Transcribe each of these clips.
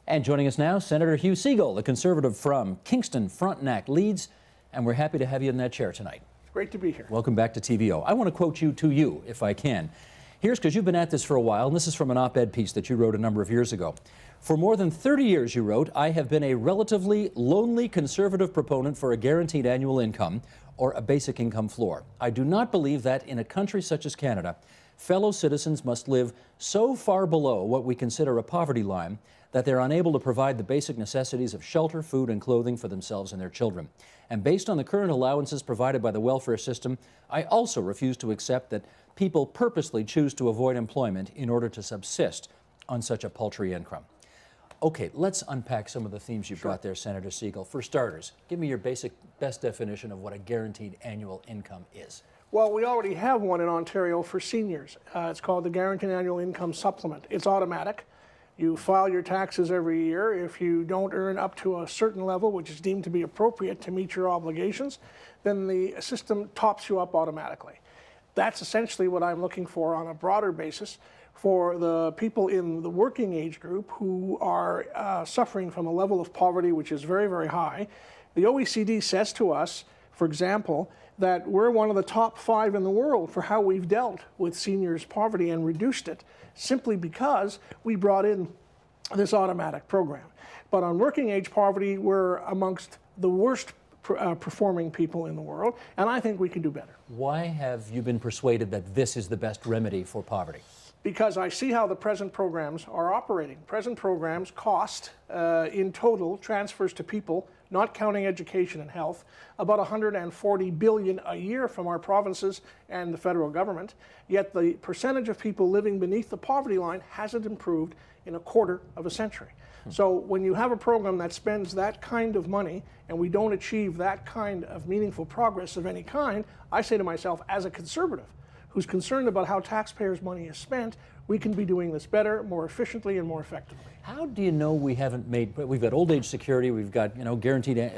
And joining us now, Senator Hugh Segal, the Conservative from Kingston, Frontenac, Leeds, and we're happy to have you in that chair tonight. Great to be here. Welcome back to TVO. I want to quote you to you, if I can. Here's because you've been at this for a while, and this is from an op-ed piece that you wrote a number of years ago. For more than 30 years, you wrote, I have been a relatively lonely conservative proponent for a guaranteed annual income or a basic income floor. I do not believe that in a country such as Canada, fellow citizens must live so far below what we consider a poverty line that they're unable to provide the basic necessities of shelter, food, and clothing for themselves and their children. And based on the current allowances provided by the welfare system, I also refuse to accept that people purposely choose to avoid employment in order to subsist on such a paltry income. Okay, let's unpack some of the themes you've got there, Senator Segal. For starters, give me your best definition of what a guaranteed annual income is. Well, we already have one in Ontario for seniors. It's called the Guaranteed Annual Income Supplement. It's automatic. You file your taxes every year. If you don't earn up to a certain level, which is deemed to be appropriate to meet your obligations, then the system tops you up automatically. That's essentially what I'm looking for on a broader basis for the people in the working age group who are suffering from a level of poverty which is very, very high. The OECD says to us, for example, that we're one of the top 5 in the world for how we've dealt with seniors' poverty and reduced it, simply because we brought in this automatic program. But on working age poverty, we're amongst the worst performing people in the world, and I think we can do better. Why have you been persuaded that this is the best remedy for poverty? Because I see how the present programs are operating. Present programs cost, in total, transfers to people, not counting education and health, about $140 billion a year from our provinces and the federal government, yet the percentage of people living beneath the poverty line hasn't improved in a quarter of a century. So when you have a program that spends that kind of money and we don't achieve that kind of meaningful progress of any kind, I say to myself, as a conservative who's concerned about how taxpayers' money is spent, we can be doing this better, more efficiently, and more effectively. How do you know we've got old age security, we've got guaranteed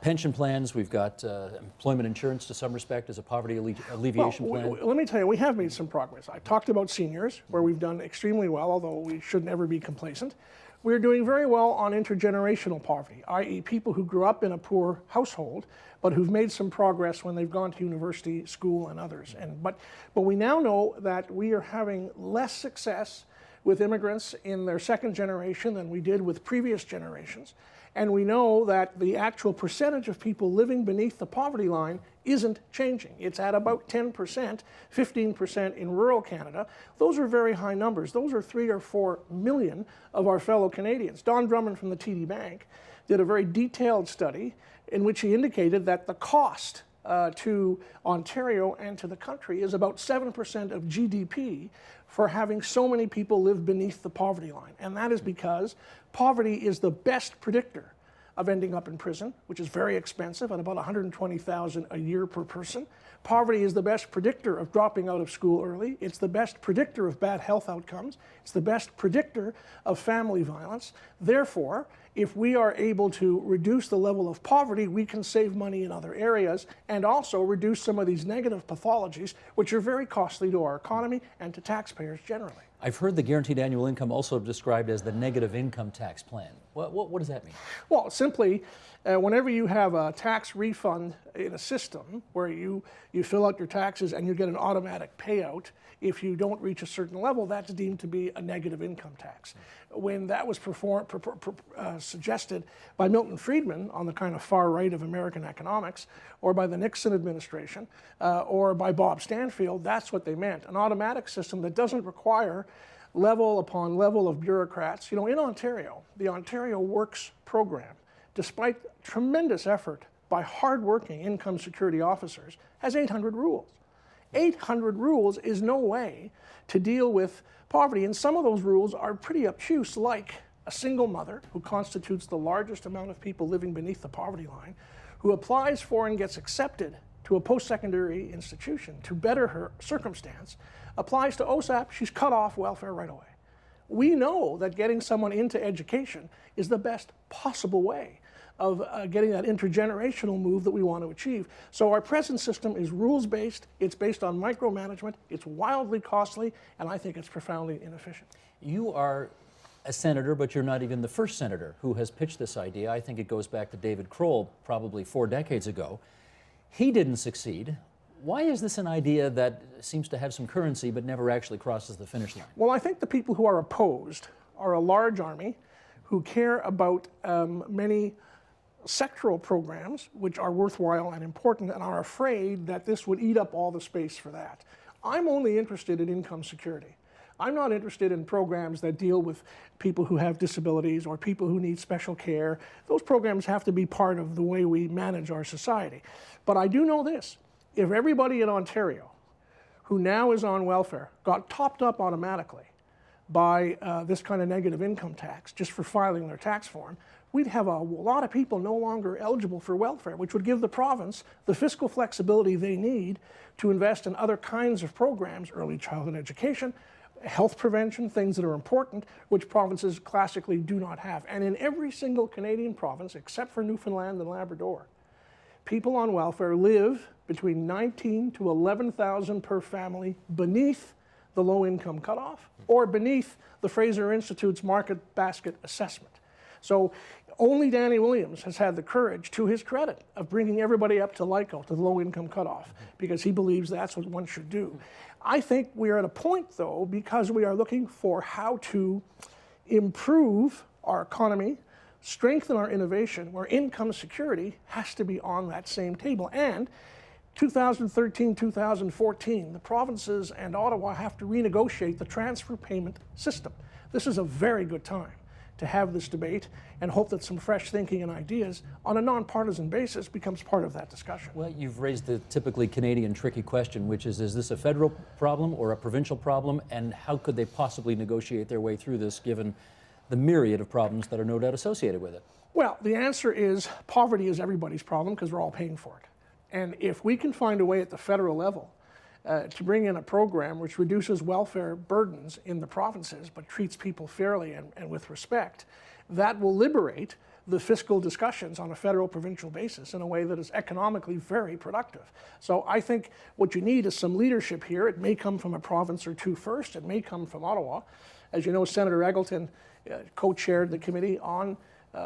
pension plans, we've got employment insurance to some respect as a poverty alleviation plan? Let me tell you, we have made some progress. I talked about seniors, where we've done extremely well, although we should never be complacent. We're doing very well on intergenerational poverty, i.e. people who grew up in a poor household, but who've made some progress when they've gone to university, school, and others. But we now know that we are having less success with immigrants in their second generation than we did with previous generations. And we know that the actual percentage of people living beneath the poverty line isn't changing. It's at about 10%, 15% in rural Canada. Those are very high numbers. Those are 3 or 4 million of our fellow Canadians. Don Drummond from the TD Bank did a very detailed study in which he indicated that the cost to Ontario and to the country is about 7% of GDP for having so many people live beneath the poverty line. And that is because poverty is the best predictor of ending up in prison, which is very expensive at about $120,000 a year per person. Poverty is the best predictor of dropping out of school early. It's the best predictor of bad health outcomes. It's the best predictor of family violence. Therefore, if we are able to reduce the level of poverty, we can save money in other areas and also reduce some of these negative pathologies, which are very costly to our economy and to taxpayers generally. I've heard the guaranteed annual income also described as the negative income tax plan. What does that mean? Well, simply, whenever you have a tax refund in a system where you fill out your taxes and you get an automatic payout, if you don't reach a certain level, that's deemed to be a negative income tax. When that was suggested by Milton Friedman on the kind of far right of American economics, or by the Nixon administration, or by Bob Stanfield, that's what they meant. An automatic system that doesn't require level upon level of bureaucrats. In Ontario, the Ontario Works program, despite tremendous effort by hardworking income security officers, has 800 rules. 800 rules is no way to deal with poverty, and some of those rules are pretty obtuse, like a single mother, who constitutes the largest amount of people living beneath the poverty line, who applies for and gets accepted to a post-secondary institution to better her circumstance, applies to OSAP, she's cut off welfare right away. We know that getting someone into education is the best possible way of getting that intergenerational move that we want to achieve. So our present system is rules-based, it's based on micromanagement, it's wildly costly, and I think it's profoundly inefficient. You are a senator, but you're not even the first senator who has pitched this idea. I think it goes back to David Kroll probably 4 decades ago. He didn't succeed. Why is this an idea that seems to have some currency but never actually crosses the finish line? Well, I think the people who are opposed are a large army who care about many sectoral programs which are worthwhile and important and are afraid that this would eat up all the space for that. I'm only interested in income security. I'm not interested in programs that deal with people who have disabilities or people who need special care. Those programs have to be part of the way we manage our society. But I do know this, if everybody in Ontario who now is on welfare got topped up automatically by this kind of negative income tax just for filing their tax form, we'd have a lot of people no longer eligible for welfare, which would give the province the fiscal flexibility they need to invest in other kinds of programs, early childhood education, health prevention, things that are important, which provinces classically do not have. And in every single Canadian province, except for Newfoundland and Labrador, people on welfare live between 19 to 11,000 per family beneath the low-income cutoff or beneath the Fraser Institute's market basket assessment. So only Danny Williams has had the courage, to his credit, of bringing everybody up to LICO, to the low-income cutoff, because he believes that's what one should do. I think we are at a point, though, because we are looking for how to improve our economy, strengthen our innovation, where income security has to be on that same table. And 2013, 2014, the provinces and Ottawa have to renegotiate the transfer payment system. This is a very good time to have this debate and hope that some fresh thinking and ideas on a nonpartisan basis becomes part of that discussion. Well, you've raised the typically Canadian tricky question, which is this a federal problem or a provincial problem, and how could they possibly negotiate their way through this given the myriad of problems that are no doubt associated with it? Well, the answer is poverty is everybody's problem because we're all paying for it. And if we can find a way at the federal level to bring in a program which reduces welfare burdens in the provinces but treats people fairly and with respect, that will liberate the fiscal discussions on a federal provincial basis in a way that is economically very productive. So I think what you need is some leadership here. It may come from a province or two first. It may come from Ottawa. As you know, Senator Eggleton co-chaired the committee on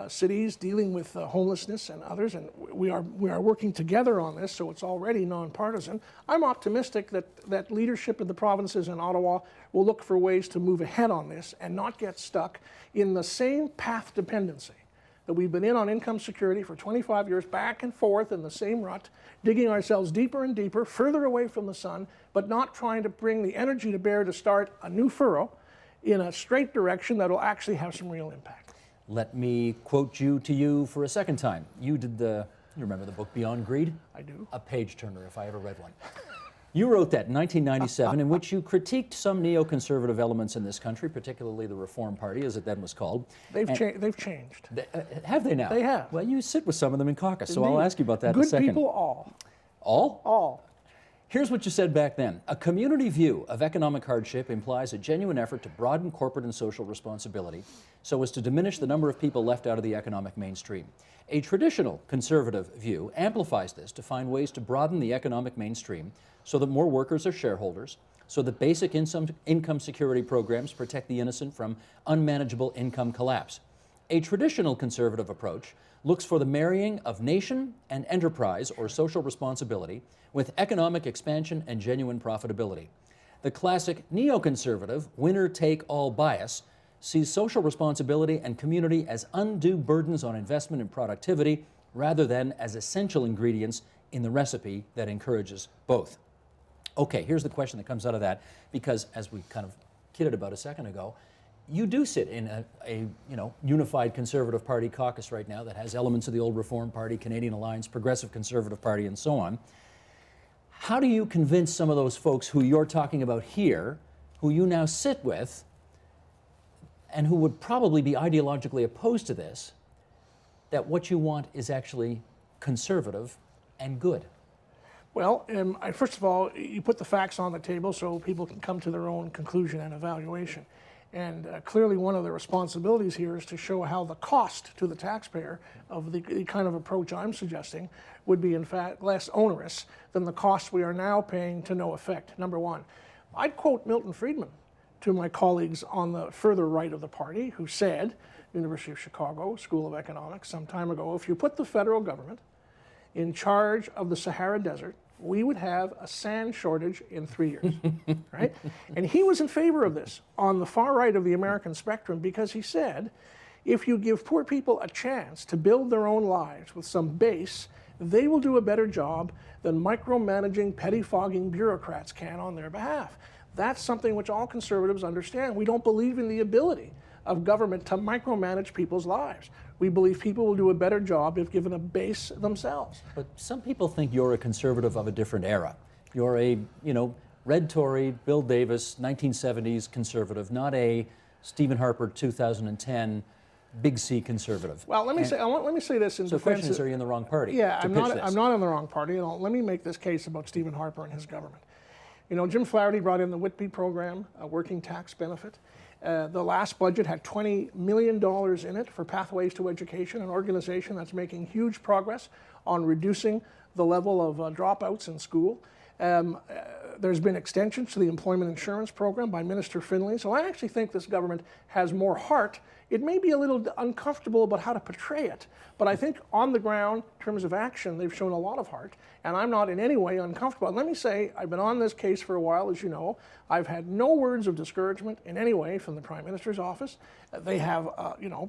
cities dealing with homelessness and others, and we are working together on this, so it's already nonpartisan. I'm optimistic that leadership in the provinces and Ottawa will look for ways to move ahead on this and not get stuck in the same path dependency that we've been in on income security for 25 years, back and forth in the same rut, digging ourselves deeper and deeper, further away from the sun, but not trying to bring the energy to bear to start a new furrow in a straight direction that will actually have some real impact. Let me quote you to you for a second time. You remember the book Beyond Greed? I do. A page turner if I ever read one. You wrote that in 1997, in which you critiqued some neoconservative elements in this country, particularly the Reform Party, as it then was called. They've changed. Have they now? They have. Well, you sit with some of them in caucus, so Indeed. I'll ask you about that in a second. Good people all. All? All. Here's what you said back then. A community view of economic hardship implies a genuine effort to broaden corporate and social responsibility so as to diminish the number of people left out of the economic mainstream. A traditional conservative view amplifies this to find ways to broaden the economic mainstream so that more workers are shareholders, so that basic income security programs protect the innocent from unmanageable income collapse. A traditional conservative approach looks for the marrying of nation and enterprise or social responsibility with economic expansion and genuine profitability. The classic neoconservative winner-take-all bias sees social responsibility and community as undue burdens on investment and productivity rather than as essential ingredients in the recipe that encourages both. Okay, here's the question that comes out of that, because as we kind of kidded about a second ago, you do sit in a unified Conservative Party caucus right now that has elements of the old Reform Party, Canadian Alliance, Progressive Conservative Party, and so on. How do you convince some of those folks who you're talking about here, who you now sit with, and who would probably be ideologically opposed to this, that what you want is actually conservative and good? Well, first of all, you put the facts on the table so people can come to their own conclusion and evaluation. And clearly one of the responsibilities here is to show how the cost to the taxpayer of the kind of approach I'm suggesting would be in fact less onerous than the cost we are now paying to no effect, number one. I'd quote Milton Friedman to my colleagues on the further right of the party who said, University of Chicago School of Economics some time ago, if you put the federal government in charge of the Sahara Desert, we would have a sand shortage in 3 years, right? And he was in favor of this on the far right of the American spectrum because he said, if you give poor people a chance to build their own lives with some base, they will do a better job than micromanaging, pettifogging bureaucrats can on their behalf. That's something which all conservatives understand. We don't believe in the ability of government to micromanage people's lives. We believe people will do a better job if given a base themselves. But some people think you're a conservative of a different era. You're a, Red Tory, Bill Davis, 1970s conservative, not a Stephen Harper 2010 big C conservative. Well, let me say this in defense. So the question is, are you in the wrong party? Yeah, I'm not in the wrong party. And let me make this case about Stephen Harper and his government. Jim Flaherty brought in the Whitby program, a working tax benefit. The last budget had $20 million in it for Pathways to Education, an organization that's making huge progress on reducing the level of dropouts in school. There's been extensions to the employment insurance program by Minister Finley. So I actually think this government has more heart. It may be a little uncomfortable about how to portray it, but I think on the ground, in terms of action, they've shown a lot of heart, and I'm not in any way uncomfortable. And let me say, I've been on this case for a while, as you know. I've had no words of discouragement in any way from the Prime Minister's office. They have,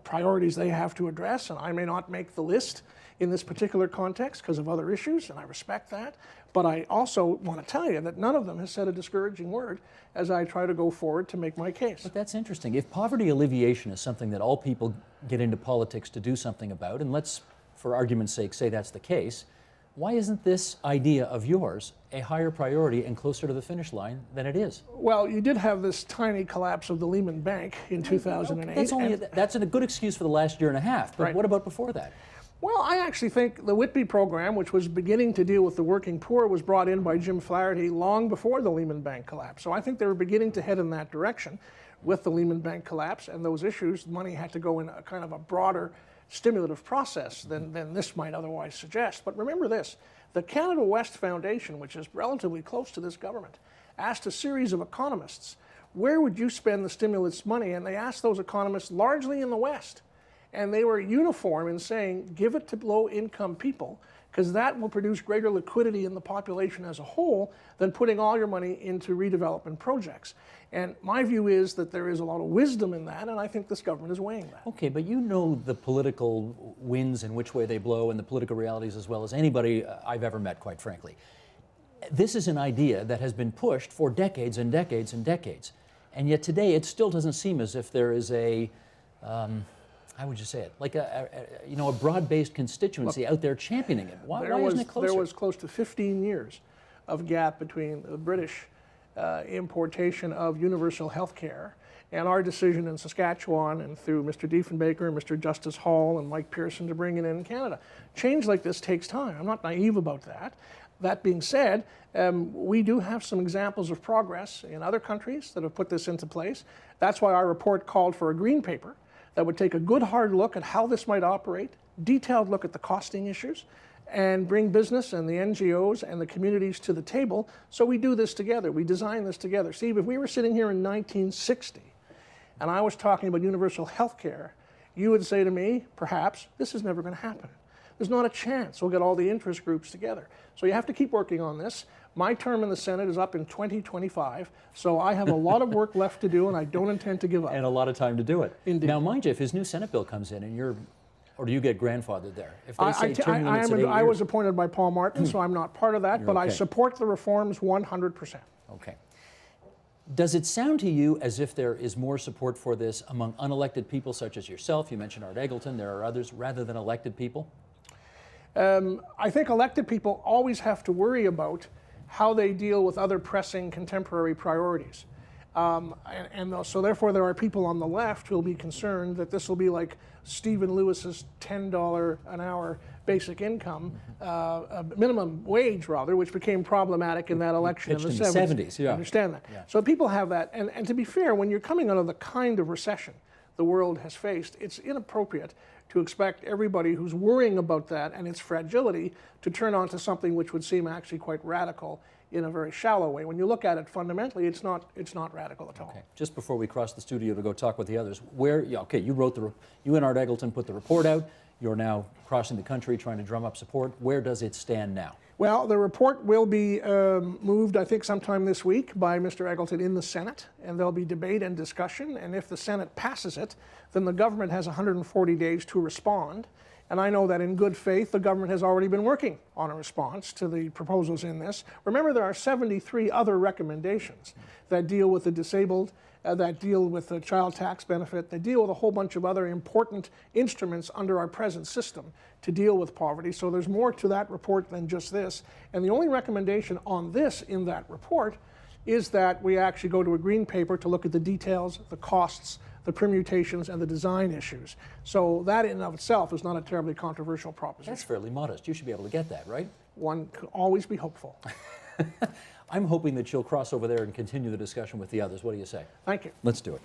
priorities they have to address, and I may not make the list in this particular context because of other issues, and I respect that. But I also want to tell you that none of them has said a discouraging word as I try to go forward to make my case. But that's interesting. If poverty alleviation is something that all people get into politics to do something about, and let's, for argument's sake, say that's the case, why isn't this idea of yours a higher priority and closer to the finish line than it is? Well, you did have this tiny collapse of the Lehman Bank in 2008. That's a good excuse for the last year and a half, but Right. What about before that? Well, I actually think the Whitby program, which was beginning to deal with the working poor, was brought in by Jim Flaherty long before the Lehman Bank collapse. So I think they were beginning to head in that direction with the Lehman Bank collapse and those issues. Money had to go in a kind of a broader stimulative process than this might otherwise suggest. But remember this, the Canada West Foundation, which is relatively close to this government, asked a series of economists, where would you spend the stimulus money? And they asked those economists largely in the West. And they were uniform in saying, give it to low-income people, because that will produce greater liquidity in the population as a whole than putting all your money into redevelopment projects. And my view is that there is a lot of wisdom in that, and I think this government is weighing that. Okay, but you know the political winds and which way they blow and the political realities as well as anybody I've ever met, quite frankly. This is an idea that has been pushed for decades and decades and decades. And yet today it still doesn't seem as if there is a how would you say it? Like a broad-based constituency out there championing it. Why isn't it closer? There was close to 15 years of gap between the British importation of universal health care and our decision in Saskatchewan and through Mr. Diefenbaker and Mr. Justice Hall and Mike Pearson to bring it in Canada. Change like this takes time. I'm not naive about that. That being said, we do have some examples of progress in other countries that have put this into place. That's why our report called for a green paper that would take a good hard look at how this might operate, detailed look at the costing issues, and bring business and the NGOs and the communities to the table so we do this together, we design this together. Steve, if we were sitting here in 1960 and I was talking about universal health care, you would say to me, perhaps, this is never going to happen. There's not a chance we'll get all the interest groups together. So you have to keep working on this. My term in the Senate is up in 2025, so I have a lot of work left to do, and I don't intend to give up. And a lot of time to do it. Indeed. Now, mind you, if his new Senate bill comes in and or do you get grandfathered there? If they say term limits at 8 years. I was appointed by Paul Martin, so I'm not part of that, but okay. I support the reforms 100%. Okay. Does it sound to you as if there is more support for this among unelected people such as yourself? You mentioned Art Eggleton, there are others, rather than elected people? I think elected people always have to worry about how they deal with other pressing contemporary priorities. So therefore there are people on the left who will be concerned that this will be like Stephen Lewis's $10 an hour basic income, minimum wage rather, which became problematic in that election in the 70s. Yeah. I understand that. Yeah. So people have that, and to be fair, when you're coming out of the kind of recession the world has faced, it's inappropriate to expect everybody who's worrying about that and its fragility to turn on to something which would seem actually quite radical in a very shallow way. When you look at it fundamentally, it's not radical at all. Okay. Just before we cross the studio to go talk with the others, you and Art Eggleton put the report out. You're now crossing the country trying to drum up support. Where does it stand now? Well, the report will be moved, I think, sometime this week by Mr. Eggleton in the Senate, and there'll be debate and discussion, and if the Senate passes it, then the government has 140 days to respond. And I know that in good faith, the government has already been working on a response to the proposals in this. Remember, there are 73 other recommendations that deal with the disabled, that deal with the child tax benefit, that deal with a whole bunch of other important instruments under our present system to deal with poverty. So there's more to that report than just this. And the only recommendation on this in that report is that we actually go to a green paper to look at the details, the costs, the permutations, and the design issues. So that in and of itself is not a terribly controversial proposition. That's fairly modest. You should be able to get that, right? One can always be hopeful. I'm hoping that you'll cross over there and continue the discussion with the others. What do you say? Thank you. Let's do it.